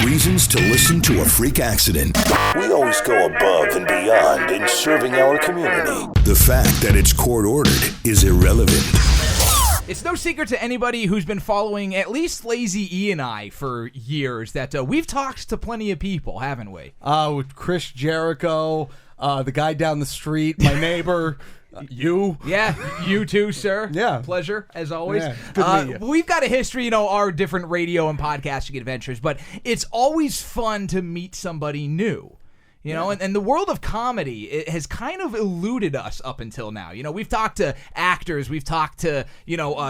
Reasons to listen to A Freak Accident. We always go above and beyond in serving our community. The fact that it's court-ordered is irrelevant. It's no secret to anybody who's been following at least Lazy E and I for years that we've talked to plenty of people, haven't we? With Chris Jericho, the guy down the street, my neighbor, you. Yeah, you too, sir. Yeah. Pleasure, as always. Yeah, good to meet you. We've got a history, our different radio and podcasting adventures, but it's always fun to meet somebody new. And the world of comedy, it has kind of eluded us up until now. We've talked to actors, we've talked to,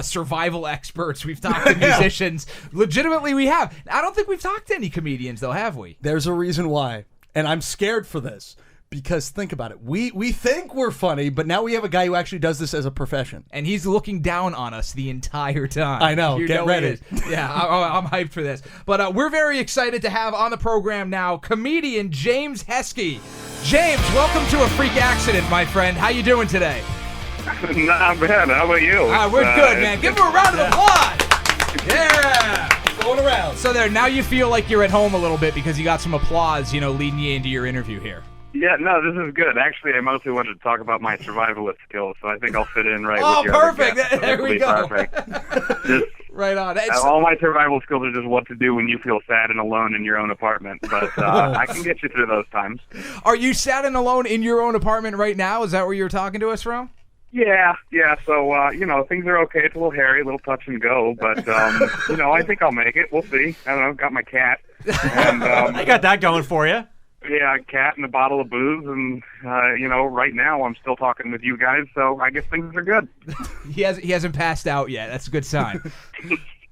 survival experts, we've talked to musicians. Legitimately, we have. I don't think we've talked to any comedians, though, have we? There's a reason why, and I'm scared for this. Because think about it. We think we're funny, but now we have a guy who actually does this as a profession. And he's looking down on us the entire time. I know. Get ready. Yeah, I'm hyped for this. But we're very excited to have on the program now comedian James Hesky. James, welcome to A Freak Accident, my friend. How you doing today? Not bad. How about you? We're good, man. Give him a round of applause. Yeah. Going around. So now you feel like you're at home a little bit because you got some applause, leading you into your interview here. Yeah, no, this is good. Actually, I mostly wanted to talk about my survivalist skills, so I think I'll fit in right with your perfect. Other guests. There we go. Perfect. Just, right on. all my survival skills are just what to do when you feel sad and alone in your own apartment, but I can get you through those times. Are you sad and alone in your own apartment right now? Is that where you're talking to us from? Yeah. So, things are okay. It's a little hairy, a little touch and go, but, I think I'll make it. We'll see. I don't know. Got my cat. And, I got that going for you. Yeah, a cat and a bottle of booze, and right now I'm still talking with you guys, so I guess things are good. He hasn't passed out yet. That's a good sign.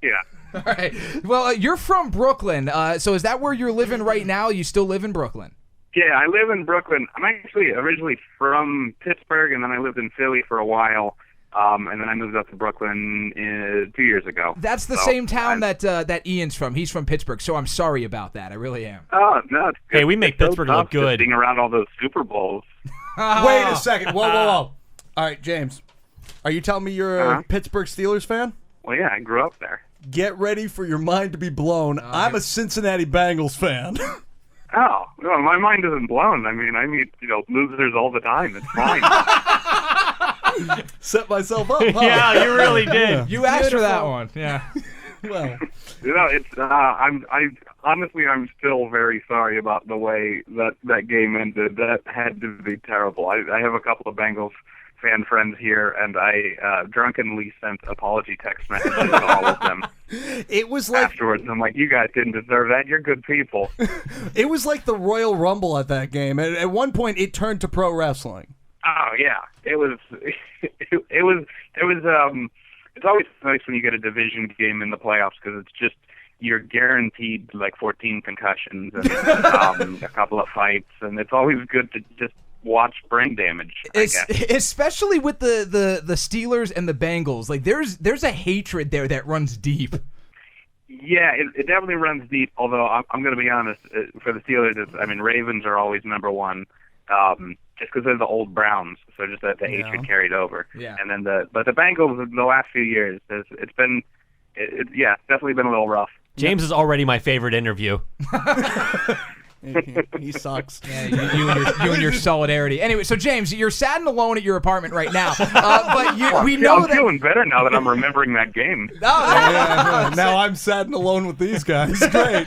Yeah. All right. Well, you're from Brooklyn, so is that where you're living right now? You still live in Brooklyn? Yeah, I live in Brooklyn. I'm actually originally from Pittsburgh, and then I lived in Philly for a while. And then I moved up to Brooklyn 2 years ago. That's the same town that Ian's from. He's from Pittsburgh, so I'm sorry about that. I really am. Oh, no. Hey, we make Pittsburgh look good. Being around all those Super Bowls. Wait a second. Whoa. All right, James. Are you telling me you're a Pittsburgh Steelers fan? Well, yeah, I grew up there. Get ready for your mind to be blown. I'm a Cincinnati Bengals fan. Oh, well, my mind isn't blown. I mean, I meet, losers all the time. It's fine. Set myself up, huh? Yeah, you really did. You asked for that one. Yeah. Well, it's I'm still very sorry about the way that game ended. That had to be terrible. I have a couple of Bengals fan friends here, and I drunkenly sent apology text messages to all of them. It was like afterwards. I'm like, you guys didn't deserve that. You're good people. It was like the Royal Rumble at that game. At one point, it turned to pro wrestling. Oh yeah, it was. It's always nice when you get a division game in the playoffs because it's just you're guaranteed like 14 concussions and a couple of fights, and it's always good to just watch brain damage. I guess. Especially with the Steelers and the Bengals, like there's a hatred there that runs deep. Yeah, it definitely runs deep. Although I'm going to be honest, for the Steelers, Ravens are always number one. Just because they're the old Browns, so just that the hatred carried over. Yeah. And then the Bengals the last few years, it's been, definitely been a little rough. James is already my favorite interview. He sucks. Yeah, you and your solidarity. Anyway, so James, you're sad and alone at your apartment right now, but we know I'm that. feeling better now that I'm remembering that game. Now I'm sad and alone with these guys. Great.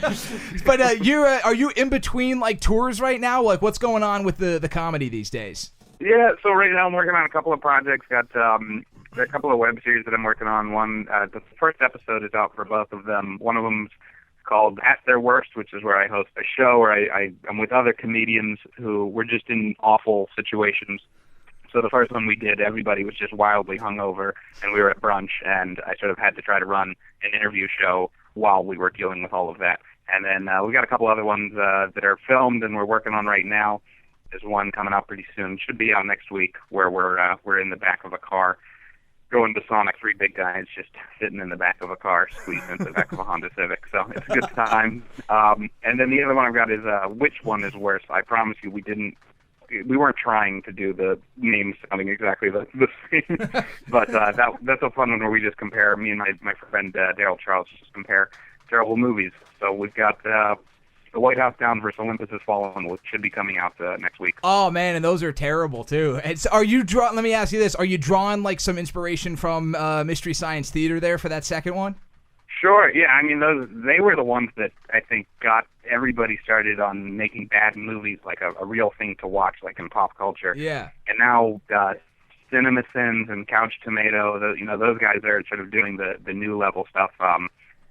But are you in between like tours right now? Like, what's going on with the comedy these days? Yeah, so right now I'm working on a couple of projects. Got a couple of web series that I'm working on. One, the first episode is out for both of them. One of them's called At Their Worst, which is where I host a show where I'm with other comedians who were just in awful situations. So the first one we did, everybody was just wildly hungover, and we were at brunch, and I sort of had to try to run an interview show while we were dealing with all of that. And then we got a couple other ones that are filmed and we're working on right now. There's one coming out pretty soon. Should be out next week, where we're in the back of a car going to Sonic, three big guys just sitting in the back of a car, squeezing into the back of a Honda Civic. So it's a good time. And then the other one I've got is Which One Is Worse? I promise you we weren't trying to do the names sounding exactly the same. But that's a fun one where we just compare, me and my friend Daryl Charles just compare terrible movies. So we've got The White House Down versus Olympus Has Fallen, which should be coming out next week. Oh man, and those are terrible too. Are you let me ask you this: are you drawing like some inspiration from Mystery Science Theater there for that second one? Sure. Yeah. I mean, they were the ones that I think got everybody started on making bad movies like a real thing to watch, like in pop culture. Yeah. And now CinemaSins and Couch Tomato, those guys are sort of doing the new level stuff.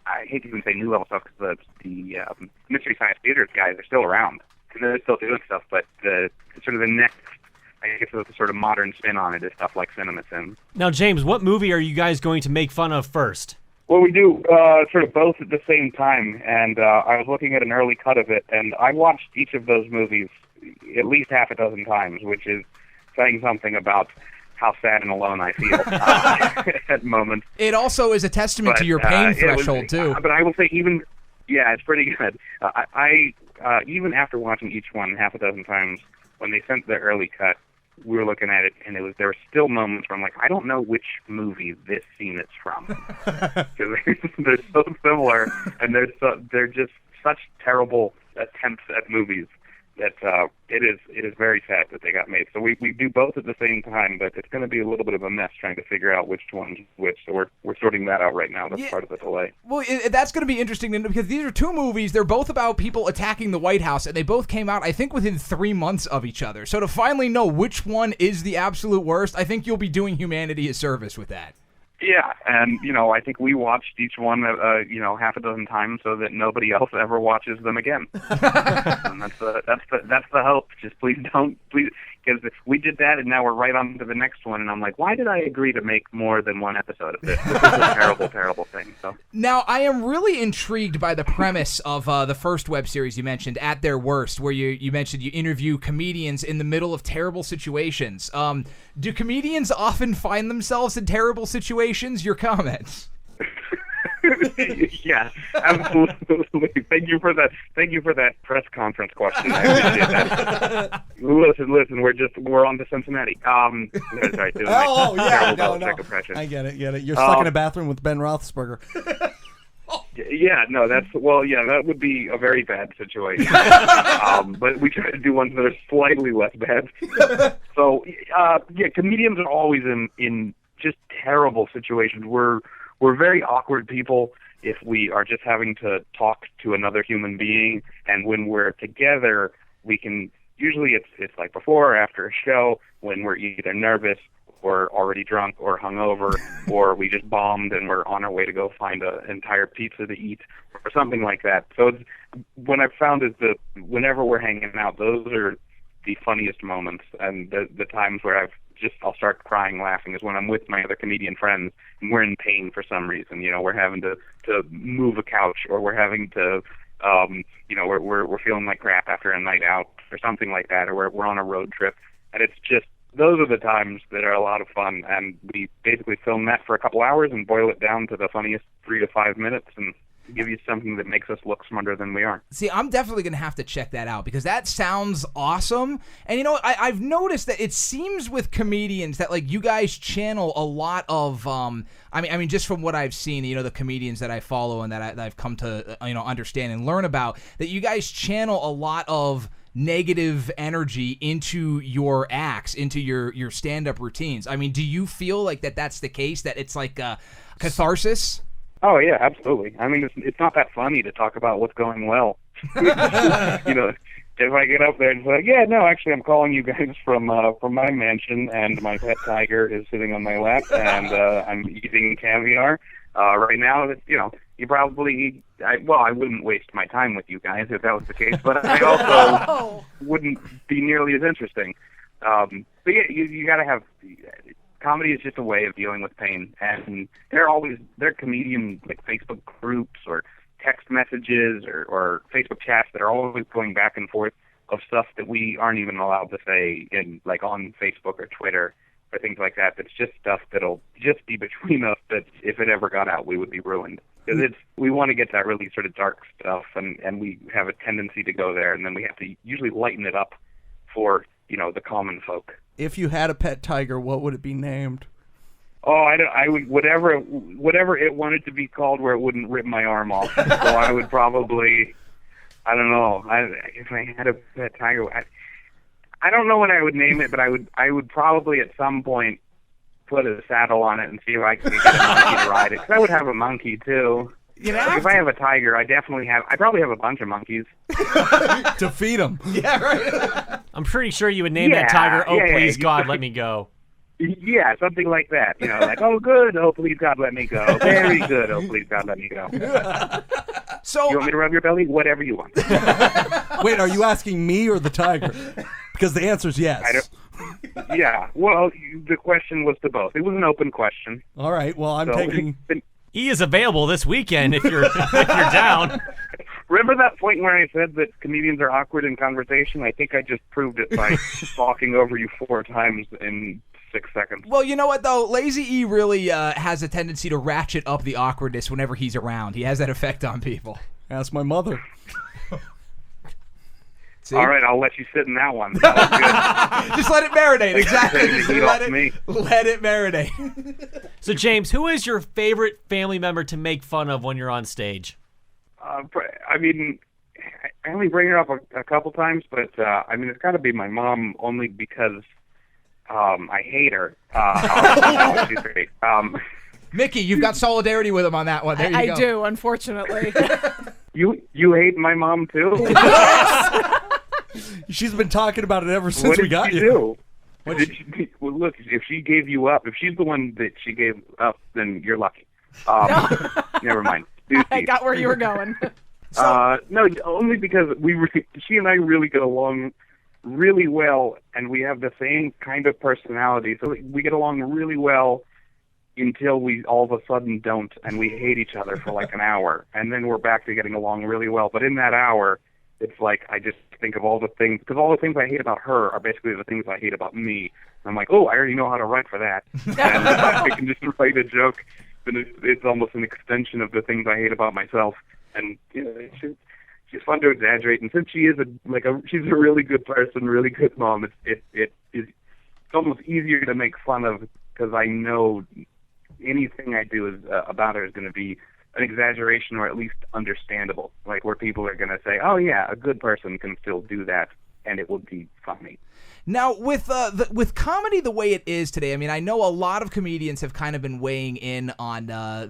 I hate to even say new level stuff because the Mystery Science Theater guys are still around and they're still doing stuff. But the next, I guess, the sort of modern spin on it is stuff like CinemaSins. Now, James, what movie are you guys going to make fun of first? Well, we do sort of both at the same time, and I was looking at an early cut of it, and I watched each of those movies at least half a dozen times, which is saying something about how sad and alone I feel at moments. It also is a testament to your pain threshold, too. But I will say it's pretty good. I even after watching each one half a dozen times, when they sent the early cut, we were looking at it, and there were still moments where I'm like, I don't know which movie this scene is from. Because they're so similar, and they're just such terrible attempts at movies that it is very sad that they got made. So we do both at the same time, but it's going to be a little bit of a mess trying to figure out which one's which. So we're sorting that out right now. That's part of the delay. Well, that's going to be interesting because these are two movies. They're both about people attacking the White House, and they both came out, I think, within 3 months of each other. So to finally know which one is the absolute worst, I think you'll be doing humanity a service with that. Yeah, and I think we watched each one half a dozen times so that nobody else ever watches them again. And that's the hope. Just please, because we did that, and now we're right on to the next one. And I'm like, why did I agree to make more than one episode of this? This is a terrible, terrible thing. So now I am really intrigued by the premise of the first web series you mentioned, At Their Worst, where you mentioned you interview comedians in the middle of terrible situations. Do comedians often find themselves in terrible situations? Your comments. Yeah, absolutely. Thank you for that press conference question. I appreciate that. Listen. We're on to Cincinnati. Sorry, impression. I get it. You're stuck in a bathroom with Ben Roethlisberger. Yeah, no, that would be a very bad situation. But we try to do ones that are slightly less bad. So, comedians are always in just terrible situations. We're very awkward people if we are just having to talk to another human being, and when we're together, we can usually it's like before or after a show when we're either nervous or already drunk or hungover, or we just bombed and we're on our way to go find an entire pizza to eat or something like that. So what I've found is that whenever we're hanging out, those are the funniest moments, and the times where I'll start crying, laughing is when I'm with my other comedian friends and we're in pain for some reason. We're having to move a couch, or we're having to, we're feeling like crap after a night out or something like that, or we're on a road trip, and it's just those are the times that are a lot of fun, and we basically film that for a couple hours and boil it down to the funniest 3 to 5 minutes and give you something that makes us look smarter than we are. See, I'm definitely going to have to check that out because that sounds awesome. And I've noticed that it seems with comedians that like you guys channel a lot of I mean just from what I've seen, the comedians that I follow and that I've come to understand and learn about, that you guys channel a lot of negative energy into your acts, into your stand-up routines. I mean, do you feel like that's the case, that it's like a catharsis? Oh, yeah, absolutely. I mean, it's not that funny to talk about what's going well. If I get up there and say, yeah, no, actually, I'm calling you guys from my mansion, and my pet tiger is sitting on my lap, and I'm eating caviar. Right now, you probably, I wouldn't waste my time with you guys if that was the case, but I also wouldn't be nearly as interesting. But yeah, you got to have, comedy is just a way of dealing with pain, and there are comedian like Facebook groups or text messages or Facebook chats that are always going back and forth of stuff that we aren't even allowed to say on Facebook or Twitter or things like that. That's just stuff that'll just be between us, that if it ever got out, we would be ruined. Because we want to get that really sort of dark stuff, and we have a tendency to go there, and then we have to usually lighten it up for, the common folk. If you had a pet tiger, what would it be named? Oh, I would whatever it wanted to be called, where it wouldn't rip my arm off. So I would probably I don't know. If I had a pet tiger, I don't know what I would name it, but I would probably at some point put a saddle on it and see if I could get a monkey to ride it. 'Cause I would have a monkey too. If I have a tiger, I probably have a bunch of monkeys to feed them. Yeah, right. I'm pretty sure you would name that tiger, "Oh, please, God, let me go." Yeah, something like that. You know, like, "Oh, good. Oh, please, God, let me go. Very good. Oh, please, God, let me go." So you want me to rub your belly? Whatever you want. Wait, are you asking me or the tiger? Because the answer is yes. Yeah. Well, the question was to both. It was an open question. All right. Well, I'm taking. He is available this weekend if you're if you're down. Remember that point where I said that comedians are awkward in conversation? I think I just proved it by talking over you 4 times in 6 seconds. Well, you know what, though? Lazy E really has a tendency to ratchet up the awkwardness whenever he's around. He has that effect on people. Ask my mother. See? All right, I'll let you sit in that one. That was good. Just let it marinate. Exactly. Take Just the heat let off me. it marinate. So, James, who is your favorite family member to make fun of when you're on stage? I mean, I only bring her up a couple times, but I mean, it's got to be my mom only because I hate her. She's great. Mickey, you've got solidarity with him on that one. There you go. I do, unfortunately. You hate my mom too? She's been talking about it ever since What we did got she you. do? Well, look, if she gave you up, if she's the one that she gave up, then you're lucky. Never mind. I got where you were going. No, only because she and I really get along really well, and we have the same kind of personality. So we get along really well until we all of a sudden don't, and we hate each other for like an hour, and then we're back to getting along really well. But in that hour, it's like I just think of all the things, because all the things I hate about her are basically the things I hate about me. And I'm like, oh, I already know how to write for that. And I can just write a joke, and it's almost an extension of the things I hate about myself. And you know, she's fun to exaggerate. And since she is she's a really good person, really good mom, it's almost easier to make fun of because I know anything I do about her is going to be an exaggeration or at least understandable, like where people are going to say, oh yeah, a good person can still do that and it will be funny. Now, with comedy the way it is today, I mean, I know a lot of comedians have kind of been weighing in on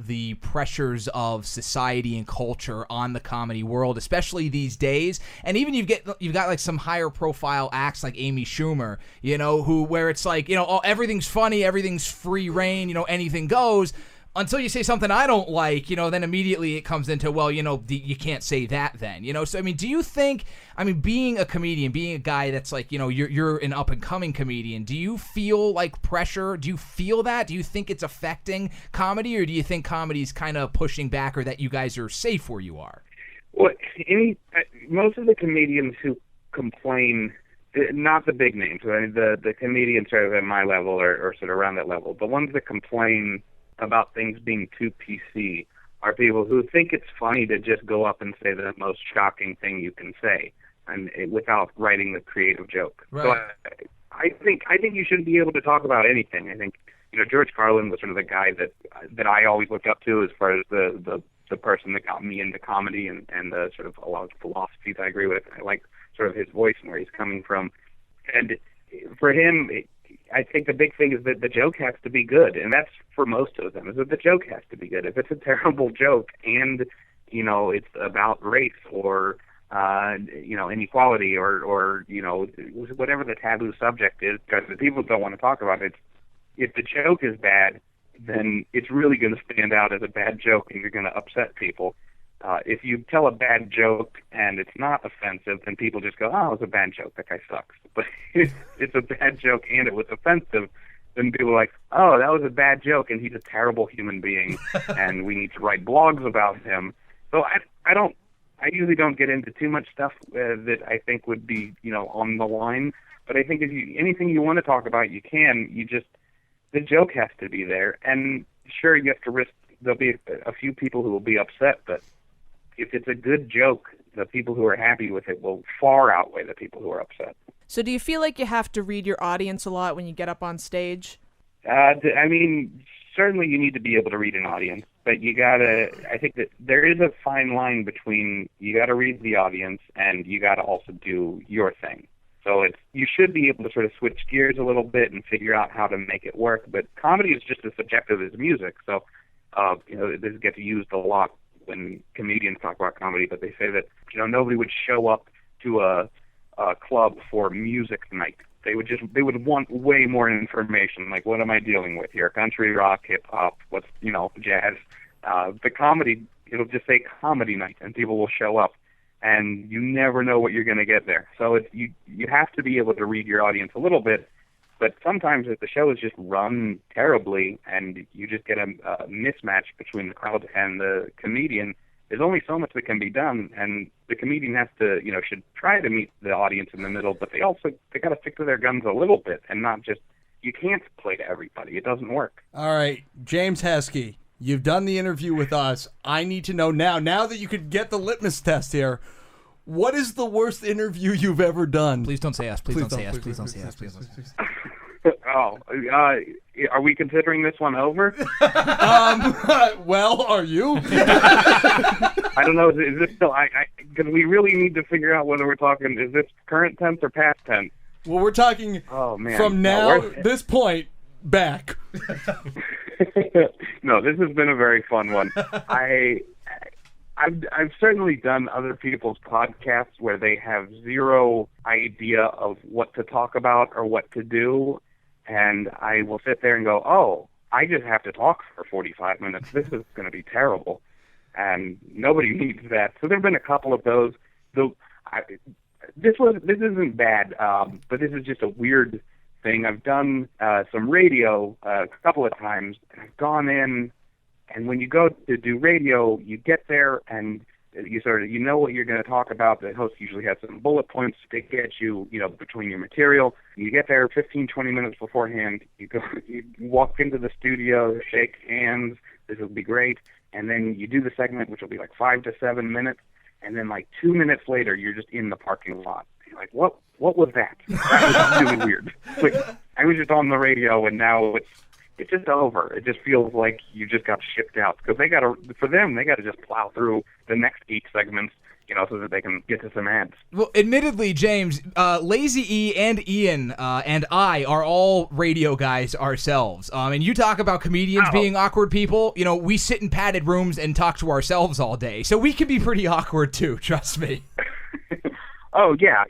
the pressures of society and culture on the comedy world, especially these days. And even you've got like some higher profile acts like Amy Schumer, you know, where it's like, you know, oh, everything's funny, everything's free reign, you know, anything goes. Until you say something I don't like, you know, then immediately it comes into, well, you know, you can't say that then, you know? So, I mean, do you think, I mean, being a comedian, being a guy that's like, you know, you're an up-and-coming comedian, do you feel like pressure? Do you feel that? Do you think it's affecting comedy, or do you think comedy's kind of pushing back, or that you guys are safe where you are? Well, most of the comedians who complain, not the big names, right? The comedians sort of at my level or sort of around that level, the ones that complain about things being too PC are people who think it's funny to just go up and say the most shocking thing you can say, and without writing the creative joke. Right. So I think you should be able to talk about anything. I think, you know, George Carlin was sort of the guy that I always looked up to as far as the person that got me into comedy and the sort of a lot of philosophies I agree with. I like sort of his voice and where he's coming from. And for him, I think the big thing is that the joke has to be good, and that's for most of them, is that the joke has to be good. If it's a terrible joke and, you know, it's about race or, you know, inequality or, you know, whatever the taboo subject is, because the people don't want to talk about it, if the joke is bad, then it's really going to stand out as a bad joke and you're going to upset people. If you tell a bad joke and it's not offensive, then people just go, oh, it was a bad joke, that guy sucks. But if it's a bad joke and it was offensive, then people are like, oh, that was a bad joke and he's a terrible human being and we need to write blogs about him. So I usually don't get into too much stuff that I think would be, you know, on the line. But I think anything you want to talk about, you can. The joke has to be there. And sure, you have to risk, there'll be a few people who will be upset, but if it's a good joke, the people who are happy with it will far outweigh the people who are upset. So do you feel like you have to read your audience a lot when you get up on stage? I mean, certainly you need to be able to read an audience. but I think that there is a fine line between you got to read the audience and you got to also do your thing. So you should be able to sort of switch gears a little bit and figure out how to make it work. But comedy is just as subjective as music. So, this gets used a lot when comedians talk about comedy, but they say that, nobody would show up to a club for music night. They would want way more information. Like, what am I dealing with here? Country, rock, hip hop, what's, jazz. The comedy, it'll just say comedy night and people will show up. And you never know what you're going to get there. So you have to be able to read your audience a little bit, but sometimes if the show is just run terribly and you just get a mismatch between the crowd and the comedian, there's only so much that can be done, and the comedian has to, should try to meet the audience in the middle, but they got to stick to their guns a little bit and not just, you can't play to everybody. It doesn't work. All right, James Hesky, you've done the interview with us. I need to know now that you could get the litmus test here, what is the worst interview you've ever done? Please don't say us. Please don't say us. Please don't say us. Please don't say us. Oh, are we considering this one over? Well, are you? I don't know. Is this still? Because we really need to figure out whether we're talking. Is this current tense or past tense? Well, we're talking from now, this point, back. No, this has been a very fun one. I've certainly done other people's podcasts where they have zero idea of what to talk about or what to do, and I will sit there and go, oh, I just have to talk for 45 minutes. This is going to be terrible, and nobody needs that. So there have been a couple of those. This isn't bad, but this is just a weird thing. I've done some radio a couple of times, and I've gone in. And when you go to do radio, you get there and you know what you're going to talk about. The host usually has some bullet points to get you, between your material. You get there 15, 20 minutes beforehand. You walk into the studio, shake hands. This will be great. And then you do the segment, which will be like 5 to 7 minutes. And then like 2 minutes later, you're just in the parking lot. You're like, what was that? That was really weird. Like, I was just on the radio, and now it's just over. It just feels like you just got shipped out, because they got to just plow through the next 8 segments, so that they can get to some ads. Well, admittedly, James, Lazy E and Ian and I are all radio guys ourselves. And you talk about comedians being awkward people. We sit in padded rooms and talk to ourselves all day, so we can be pretty awkward too. Trust me. Oh yeah.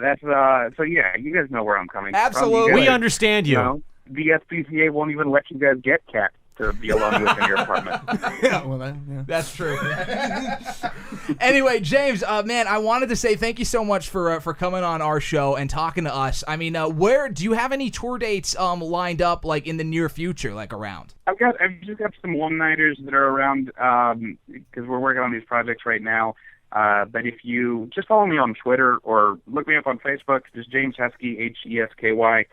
That's so yeah. You guys know where I'm coming from. Absolutely, we understand you. The SPCA won't even let you guys get cats to be alone with in your apartment. That's true. Anyway, James, man, I wanted to say thank you so much for coming on our show and talking to us. I mean, where do you have any tour dates lined up, like in the near future, like around? I've just got some one-nighters that are around because we're working on these projects right now. But if you just follow me on Twitter or look me up on Facebook, just James Hesky, Hesky.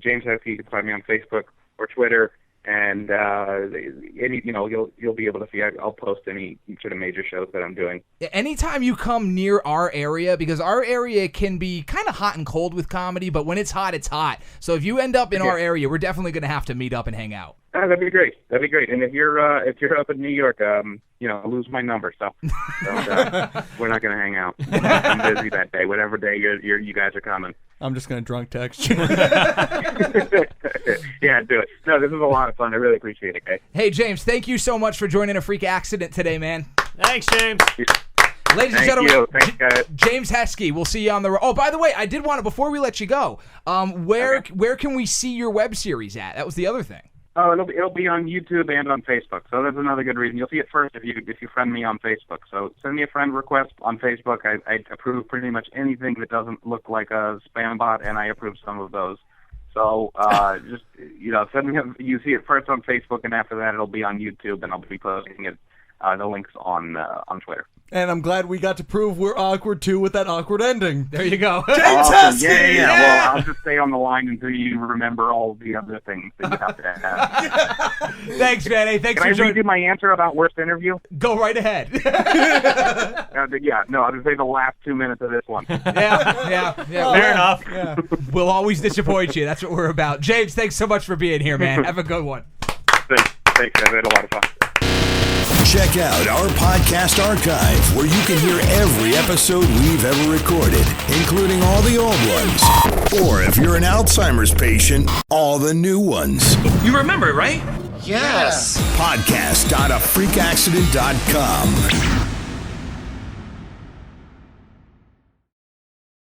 James Hesky, you can find me on Facebook or Twitter, and you'll be able to see. I'll post any sort of major shows that I'm doing. Anytime you come near our area, because our area can be kind of hot and cold with comedy, but when it's hot, it's hot. So if you end up in our area, we're definitely going to have to meet up and hang out. That'd be great. And if you're up in New York, lose my number. So we're not going to hang out. I'm busy that day. Whatever day you guys are coming. I'm just going to drunk text you. Yeah, do it. No, this is a lot of fun. I really appreciate it, guys. Hey, James, thank you so much for joining A Freak Accident today, man. Thanks, James. Ladies and gentlemen, Thanks, guys. James Hesky. We'll see you on the road. Oh, by the way, I did want to, before we let you go, where can we see your web series at? That was the other thing. Oh, it'll be on YouTube and on Facebook. So that's another good reason. You'll see it first if you friend me on Facebook. So send me a friend request on Facebook. I approve pretty much anything that doesn't look like a spam bot, and I approve some of those. So just send me. You see it first on Facebook, and after that it'll be on YouTube, and I'll be posting it the links on Twitter. And I'm glad we got to prove we're awkward too with that awkward ending. There you go. James Awesome. Hesky! Yeah. Well, I'll just stay on the line until you remember all the other things that you have to have. Thanks, man. Hey, thanks Can for I joining. redo my answer about worst interview? Go right ahead. I'll just say the last 2 minutes of this one. Yeah. Fair enough. Yeah. We'll always disappoint you. That's what we're about. James, thanks so much for being here, man. Have a good one. Thanks, guys. I had a lot of fun. check out our podcast archive where you can hear every episode we've ever recorded, including all the old ones. Or if you're an Alzheimer's patient, all the new ones. You remember, right? Yes. Podcast.afreakaccident.com.